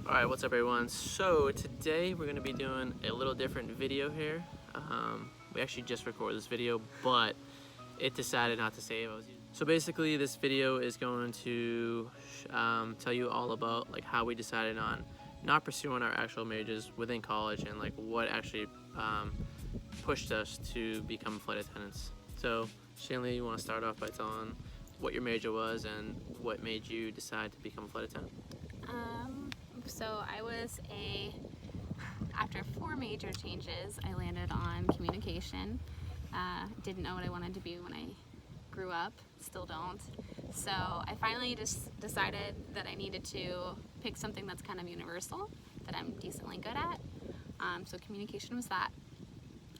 Alright, what's up everyone? So today we're going to be doing a little different video here. We actually just recorded this video, but it decided not to save. So basically this video is going to tell you all about like how we decided on not pursuing our actual majors within college and like what actually pushed us to become flight attendants. So Shanleigh, you want to start off by telling what your major was and what made you decide to become a flight attendant? So after 4 major changes, I landed on communication. Didn't know what I wanted to be when I grew up, still don't. So I finally just decided that I needed to pick something that's kind of universal, that I'm decently good at. So communication was that.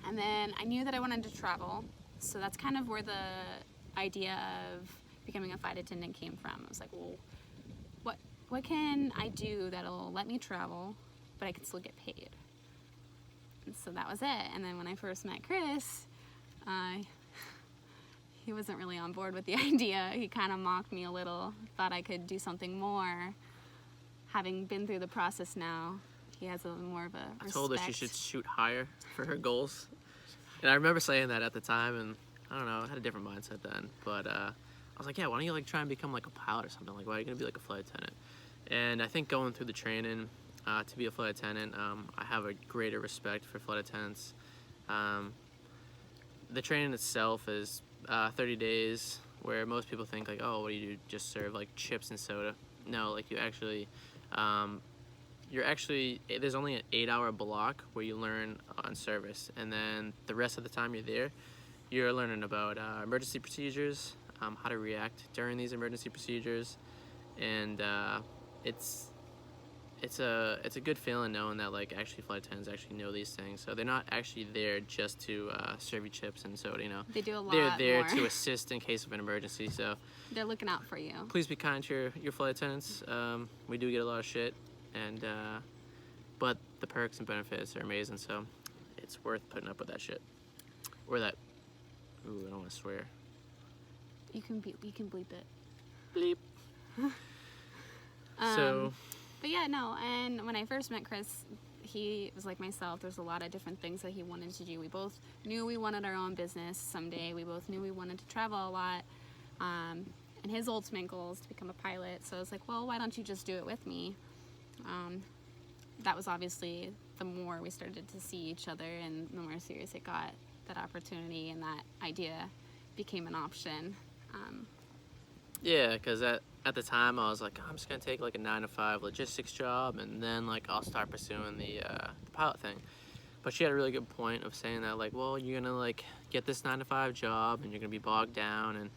And then I knew that I wanted to travel, so that's kind of where the idea of becoming a flight attendant came from. I was like, well, what can I do that'll let me travel, but I can still get paid? And so that was it. And then when I first met Chris, he wasn't really on board with the idea. He kind of mocked me a little, thought I could do something more. Having been through the process now, he has a little more of a respect. I told her she should shoot higher for her goals. And I remember saying that at the time, and I don't know, I had a different mindset then. But I was like, yeah, why don't you like try and become like a pilot or something? Like, why are you gonna be like a flight attendant? And I think going through the training to be a flight attendant, I have a greater respect for flight attendants. The training itself is 30 days, where most people think like, oh, what do you do? Just serve like chips and soda? No, like you actually, there's only an 8-hour block where you learn on service, and then the rest of the time you're there, you're learning about emergency procedures, how to react during these emergency procedures, and it's a good feeling knowing that like actually flight attendants actually know these things. So they're not actually there just to serve you chips and soda, you know. They do a lot They're there more to assist in case of an emergency. So they're looking out for you. please be kind to your flight attendants. We do get a lot of shit, and but the perks and benefits are amazing. So it's worth putting up with that shit. Or that. Ooh, I don't want to swear. You can bleep it. Bleep. So. But yeah, no, and when I first met Chris, he was like myself. There's a lot of different things that he wanted to do. We both knew we wanted our own business someday. We both knew we wanted to travel a lot. And his ultimate goal is to become a pilot. So I was like, well, why don't you just do it with me? That was obviously the more we started to see each other and the more serious it got, that opportunity and that idea became an option. Yeah, because at the time I was like, I'm just gonna take like a 9-to-5 logistics job, and then like I'll start pursuing the pilot thing. But she had a really good point of saying that like, well, you're gonna like get this 9-to-5 job, and you're gonna be bogged down, and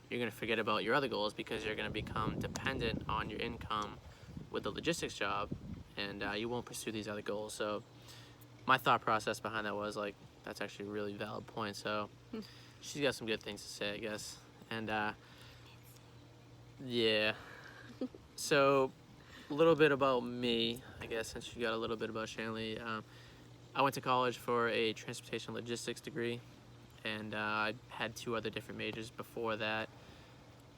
you're gonna forget about your other goals because you're gonna become dependent on your income with the logistics job, and you won't pursue these other goals. So my thought process behind that was like, that's actually a really valid point. So she's got some good things to say, I guess. And yeah. So a little bit about me, I guess, since you got a little bit about Shanleigh. I went to college for a transportation logistics degree, and I had 2 other different majors before that.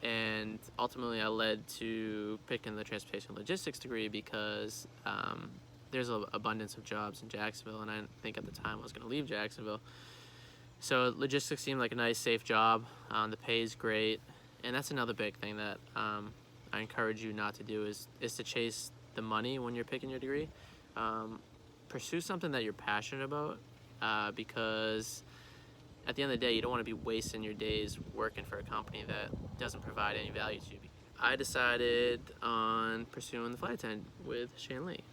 And ultimately I led to picking the transportation logistics degree because there's an abundance of jobs in Jacksonville, and I didn't think at the time I was going to leave Jacksonville. So logistics seemed like a nice, safe job. The pay is great. And that's another big thing that I encourage you not to do is to chase the money when you're picking your degree. Pursue something that you're passionate about, because at the end of the day, you don't want to be wasting your days working for a company that doesn't provide any value to you. I decided on pursuing the flight attendant with Shanleigh.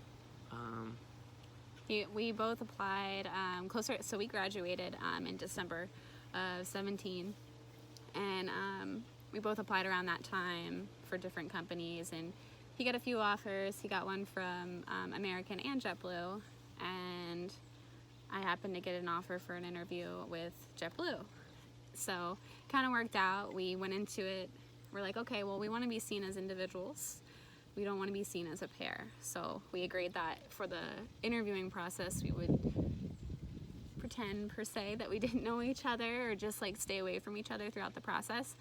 We both applied closer, so we graduated in December of 17, and we both applied around that time for different companies, and he got a few offers. He got one from American and JetBlue, and I happened to get an offer for an interview with JetBlue. So kind of worked out. We went into it, we're like, okay, well, we want to be seen as individuals. We don't want to be seen as a pair. So we agreed that for the interviewing process, we would pretend, per se, that we didn't know each other, or just like stay away from each other throughout the process.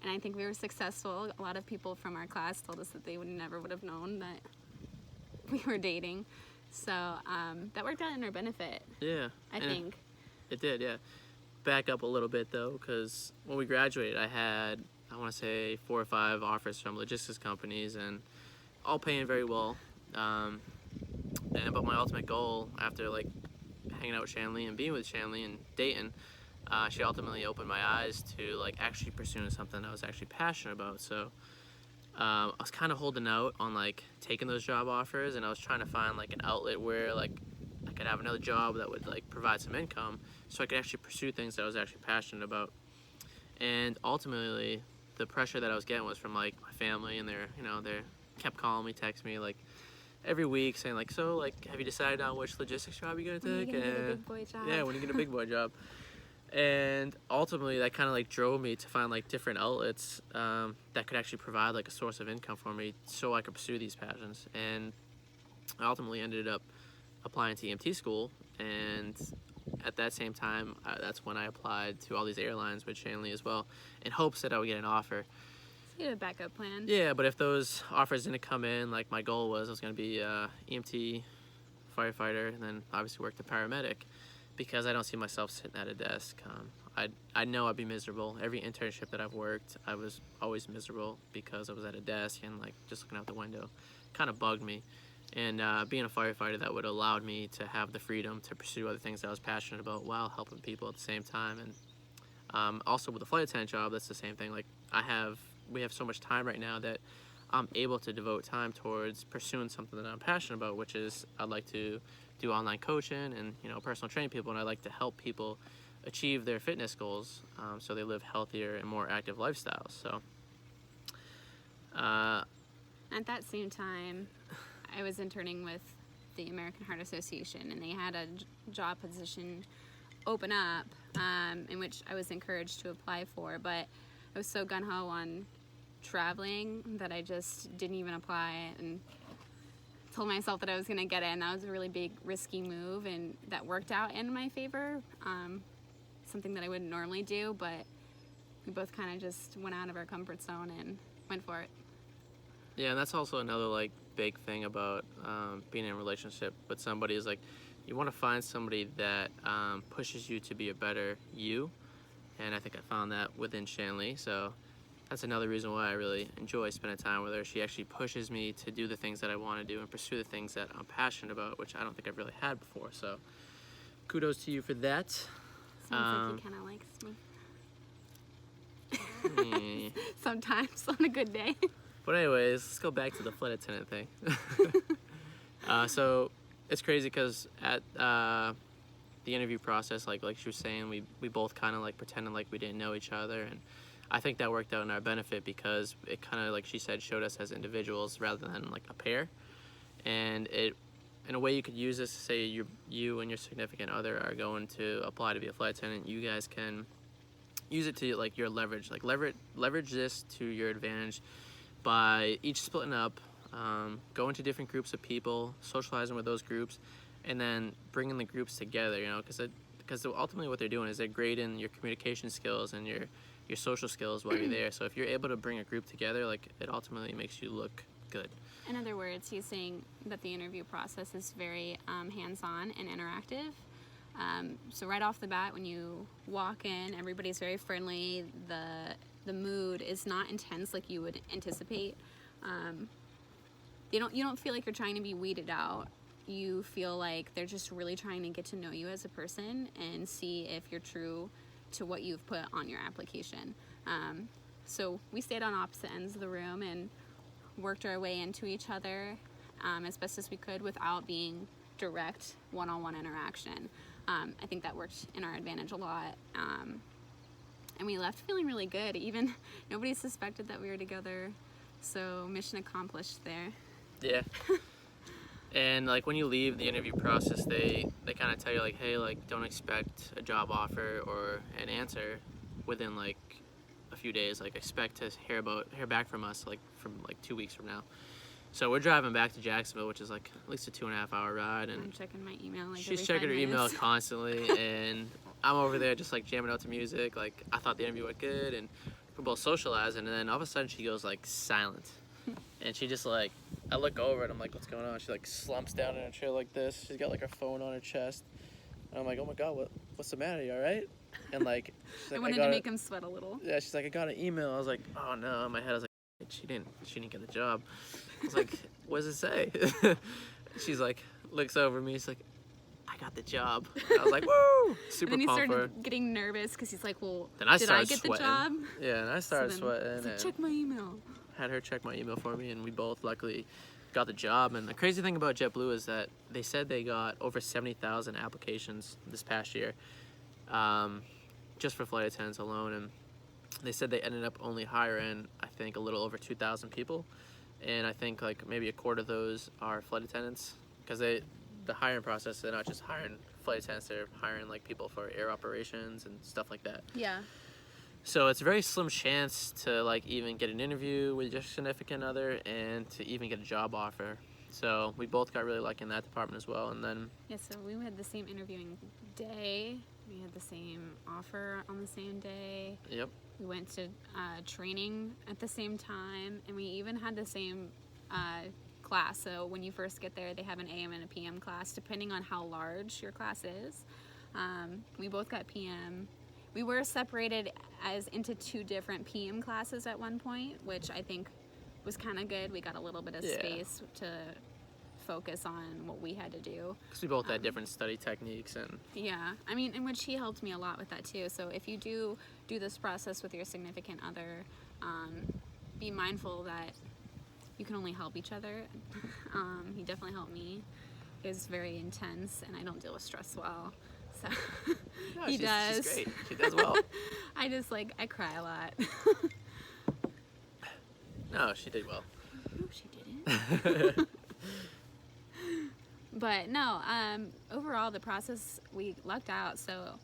And I think we were successful. A lot of people from our class told us that they never would have known that we were dating. So that worked out in our benefit, Yeah. I think. It did, yeah. Back up a little bit though, because when we graduated, I had, I want to say, 4 or 5 offers from logistics companies, and all paying very well. But my ultimate goal, after like hanging out with Shanleigh and being with Shanleigh and dating, she ultimately opened my eyes to like actually pursuing something I was actually passionate about. So I was kind of holding out on like taking those job offers, and I was trying to find like an outlet where like I could have another job that would like provide some income, so I could actually pursue things that I was actually passionate about. And ultimately, the pressure that I was getting was from like my family, and they kept calling me, text me like every week, saying like, so like, have you decided on which logistics job you're gonna take? When are you gonna get a big boy job? Yeah, when you get a big boy job. And ultimately, that kind of like drove me to find like different outlets that could actually provide like a source of income for me, so I could pursue these passions. And I ultimately ended up applying to EMT school, and at that same time, that's when I applied to all these airlines with Shanleigh as well, in hopes that I would get an offer. So you had a backup plan. Yeah, but if those offers didn't come in, like my goal was I was going to be EMT, firefighter, and then obviously work the paramedic, because I don't see myself sitting at a desk. I know I'd be miserable. Every internship that I've worked, I was always miserable because I was at a desk and like just looking out the window. Kind of bugged me. And being a firefighter, that would have allowed me to have the freedom to pursue other things that I was passionate about while helping people at the same time. And also with the flight attendant job, that's the same thing. Like we have so much time right now that I'm able to devote time towards pursuing something that I'm passionate about, which is I'd like to do online coaching and personal training people, and I like to help people achieve their fitness goals, so they live healthier and more active lifestyles. So at that same time, I was interning with the American Heart Association, and they had a job position open up, in which I was encouraged to apply for, but I was so gung-ho on traveling that I just didn't even apply, and told myself that I was going to get it, and that was a really big risky move, and that worked out in my favor. Something that I wouldn't normally do, but we both kind of just went out of our comfort zone and went for it. Yeah, and that's also another like big thing about being in a relationship with somebody, is like you want to find somebody that pushes you to be a better you, and I think I found that within Shanleigh. So that's another reason why I really enjoy spending time with her. She actually pushes me to do the things that I want to do and pursue the things that I'm passionate about, which I don't think I've really had before. So kudos to you for that. Sounds like he kind of likes me. Sometimes, on a good day. But anyways, let's go back to the flight attendant thing. So it's crazy because at the interview process, like she was saying, we both kind of like pretended like we didn't know each other, and I think that worked out in our benefit because it kind of, like she said, showed us as individuals rather than like a pair. And it, in a way, you could use this to say you and your significant other are going to apply to be a flight attendant. You guys can use it to like your leverage, like leverage this to your advantage by each splitting up, going to different groups of people, socializing with those groups, and then bringing the groups together. Because ultimately what they're doing is they're grading your communication skills and your social skills while you're there. So if you're able to bring a group together, like it ultimately makes you look good. In other words, he's saying that the interview process is very hands-on and interactive. So right off the bat, when you walk in, everybody's very friendly. The mood is not intense like you would anticipate. You don't feel like you're trying to be weeded out. You feel like they're just really trying to get to know you as a person and see if you're true to what you've put on your application. So we stayed on opposite ends of the room and worked our way into each other as best as we could without being direct one-on-one interaction. I think that worked in our advantage a lot. And we left feeling really good. Even nobody suspected that we were together. So mission accomplished there. Yeah. And like when you leave the interview process, they kind of tell you like, hey, like don't expect a job offer or an answer within like a few days. Like expect to hear back from us from 2 weeks from now. So we're driving back to Jacksonville, which is like at least a 2.5 hour ride, and I'm checking my email. Like she's every checking 5 her email minutes. constantly, and I'm over there just like jamming out to music. Like I thought the interview went good, and we're both socializing, and then all of a sudden she goes like silent, and she just like I look over and I'm like, what's going on? She like slumps down in a chair like this. She's got like her phone on her chest. And I'm like, oh my God, what's the matter? You all right? And like, she's like, I wanted to make him sweat a little. Yeah, she's like, I got an email. I was like, oh no. In my head, I was like, she didn't get the job. I was like, what does it say? She's like, looks over at me. She's like, I got the job. I was like, woo! Super And then he pumped for her. started getting nervous because he's like, well, Then I did I started get sweating. the job? Yeah, and I started sweating. He's like, check my email. Had her check my email for me, and we both luckily got the job. And the crazy thing about JetBlue is that they said they got over 70,000 applications this past year, just for flight attendants alone. And they said they ended up only hiring, I think, a little over 2,000 people. And I think like maybe a quarter of those are flight attendants, because the hiring process, they're not just hiring flight attendants, they're hiring like people for air operations and stuff like that. Yeah. So it's a very slim chance to like even get an interview with your significant other and to even get a job offer. So we both got really lucky in that department as well. And then Yeah, so we had the same interviewing day. We had the same offer on the same day. Yep. We went to training at the same time, and we even had the same class. So when you first get there, they have an AM and a PM class, depending on how large your class is. We both got PM. We were separated as into 2 different PM classes at one point, which I think was kind of good. We got a little bit of space to focus on what we had to do. Because we both had different study techniques and... Yeah, I mean, in which he helped me a lot with that too. So if you do this process with your significant other, be mindful that you can only help each other. He definitely helped me. It was very intense, and I don't deal with stress well. So No, he does. She's great. She does well. I cry a lot. No, she did well. No, she didn't. But no, overall the process, we lucked out. So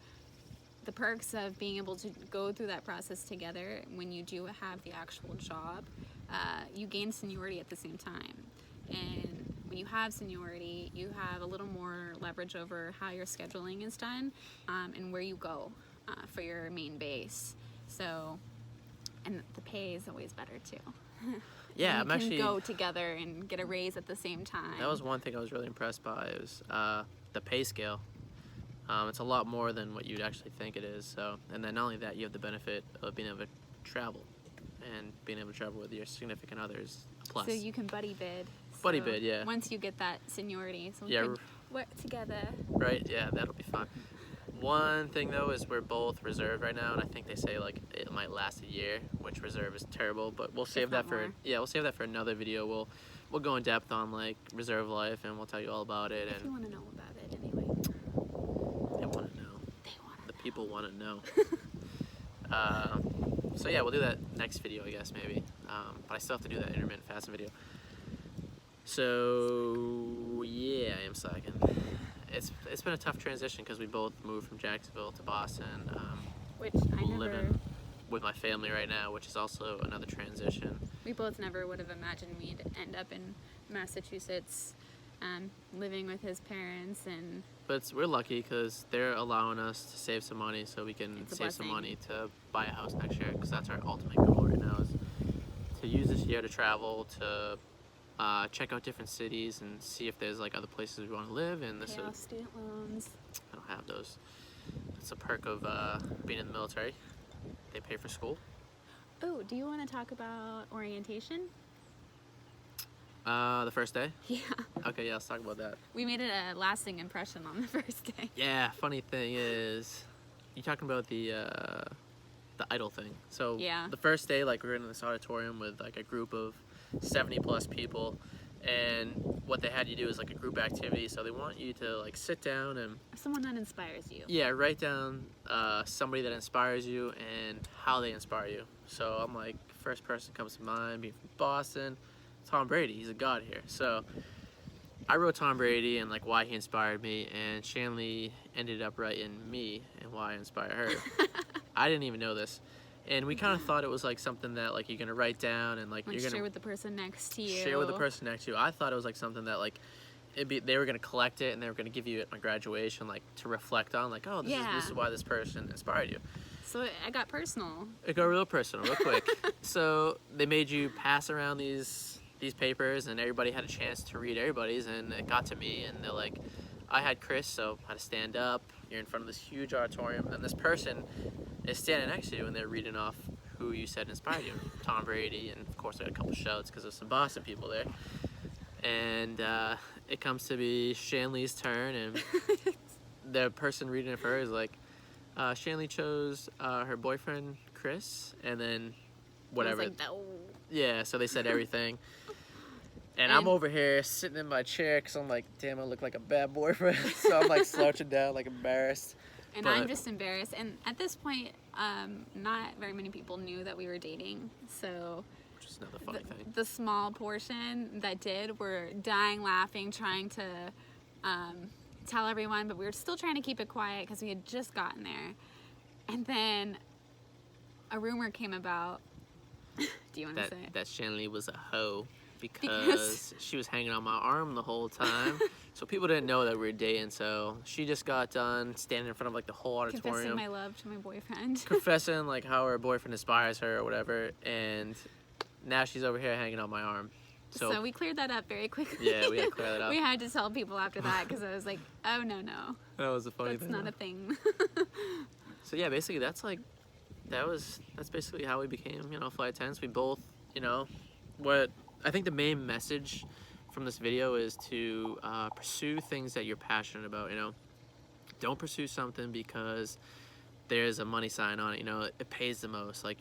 the perks of being able to go through that process together, when you do have the actual job, you gain seniority at the same time. And when you have seniority, you have a little more leverage over how your scheduling is done, and where you go for your main base. So, and the pay is always better too. Yeah, you can go together and get a raise at the same time. That was one thing I was really impressed by. It was the pay scale. It's a lot more than what you'd actually think it is. So, and then not only that, you have the benefit of being able to travel, and being able to travel with your significant others. Plus, so you can buddy bid. Buddy bid, yeah. Once you get that seniority, so we Yeah, could work together. Right. Yeah, that'll be fun. One thing though is we're both reserve right now, and I think they say like it might last a year, which reserve is terrible. But we'll save that for we'll save that for another video. We'll go in depth on like reserve life, and we'll tell you all about it. If you want to know about it anyway. They want to know. They want to. The people want to know. So yeah, we'll do that next video, I guess maybe. But I still have to do that intermittent fasting video. So yeah, I am slacking. It's been a tough transition because we both moved from Jacksonville to Boston. Which I never... Living with my family right now, which is also another transition. We both never would have imagined we'd end up in Massachusetts, living with his parents. But we're lucky because they're allowing us to save some money so we can save some money to buy a house next year, because that's our ultimate goal right now, is to use this year to travel, to check out different cities and see if there's like other places we want to live. And Pay off student loans. I don't have those. It's a perk of being in the military. They pay for school. Oh, do you want to talk about orientation? The first day? Yeah. Okay, yeah, let's talk about that. We made it a lasting impression on the first day. Yeah, funny thing is, you talking about the idle thing. So Yeah. The first day, like, we were in this auditorium with like a group of 70 plus people, and what they had you do is like a group activity. So they want you to like sit down and Someone that inspires you. yeah, write down somebody that inspires you and how they inspire you. So I'm like, first person comes to mind, being from Boston, Tom Brady. He's a god here. So I wrote Tom Brady and like why he inspired me, and Shanleigh ended up writing me and why I inspire her. I didn't even know this. And we kind of thought it was like something that like you're gonna write down and like you're gonna share with the person next to you. Share with the person next to you. I thought it was like something that like they were gonna collect it and they were gonna give you at my graduation, like to reflect on, like, oh, this is why this person inspired you. So I got personal. It got real personal, real quick. So they made you pass around these these papers, and everybody had a chance to read everybody's, and it got to me, and they're like, I had Chris, so I had to stand up. You're in front of this huge auditorium, and this person is standing next to you, and they're reading off who you said inspired you. Tom Brady, and of course I got a couple shouts because there's some Boston people there. And it comes to be Shanleigh's turn, and the person reading it for her is like, Shanleigh chose her boyfriend Chris, and then whatever. I was like, no. Yeah, so they said everything. And I'm over here sitting in my chair because I'm like, damn, I look like a bad boyfriend. So I'm like slouching down, like embarrassed. And I'm just embarrassed. And at this point, not very many people knew that we were dating. So which is another funny thing. The small portion that did were dying laughing, trying to tell everyone, but we were still trying to keep it quiet because we had just gotten there. And then a rumor came about. Do you want to say it? That Shanleigh was a hoe because she was hanging on my arm the whole time. So people didn't know that we were dating. So she just got done standing in front of like the whole auditorium, confessing my love to my boyfriend, confessing like how her boyfriend inspires her or whatever. And now she's over here hanging on my arm. So we cleared that up very quickly. Yeah, we had to clear that up. We had to tell people after that because I was like, oh no, that was a funny that's thing. not a thing. So yeah, basically that's basically how we became, flight attendants. We both, what I think the main message from this video is to pursue things that you're passionate about. Don't pursue something because there's a money sign on it. It pays the most. Like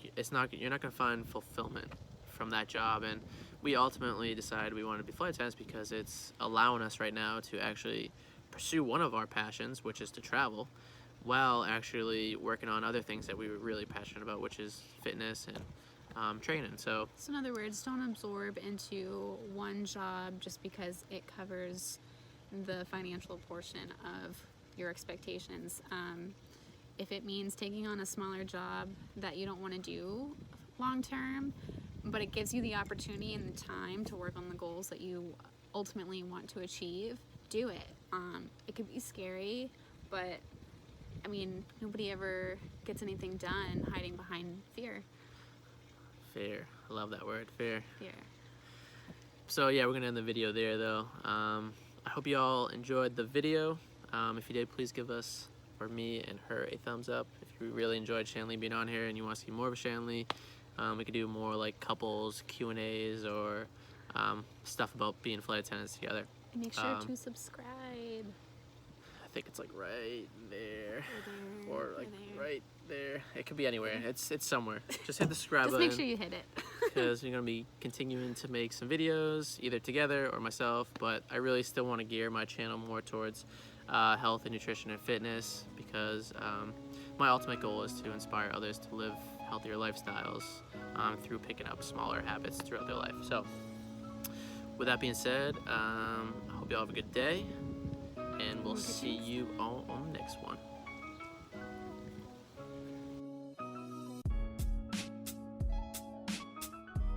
you're not gonna find fulfillment from that job. And we ultimately decided we wanted to be flight attendants because it's allowing us right now to actually pursue one of our passions, which is to travel, while actually working on other things that we were really passionate about, which is fitness and training. So in other words, don't absorb into one job just because it covers the financial portion of your expectations. If it means taking on a smaller job that you don't want to do long term, but it gives you the opportunity and the time to work on the goals that you ultimately want to achieve, do it. It could be scary, but I mean, nobody ever gets anything done hiding behind fear. Fear. I love that word, fear. Fear. So yeah, we're gonna end the video there though. I hope you all enjoyed the video. If you did, please give us, or me and her, a thumbs up. If you really enjoyed Shanleigh being on here and you want to see more of Shanleigh, we could do more like couples Q&As or stuff about being flight attendants together. And make sure to subscribe. I think it's like right there, or like right there. It could be anywhere. It's somewhere. Just hit the subscribe Just button. make sure you hit it. Because we're gonna be continuing to make some videos, either together or myself. But I really still want to gear my channel more towards health and nutrition and fitness, because my ultimate goal is to inspire others to live healthier lifestyles through picking up smaller habits throughout their life. So with that being said, I hope you all have a good day, and we'll see you all on the next one.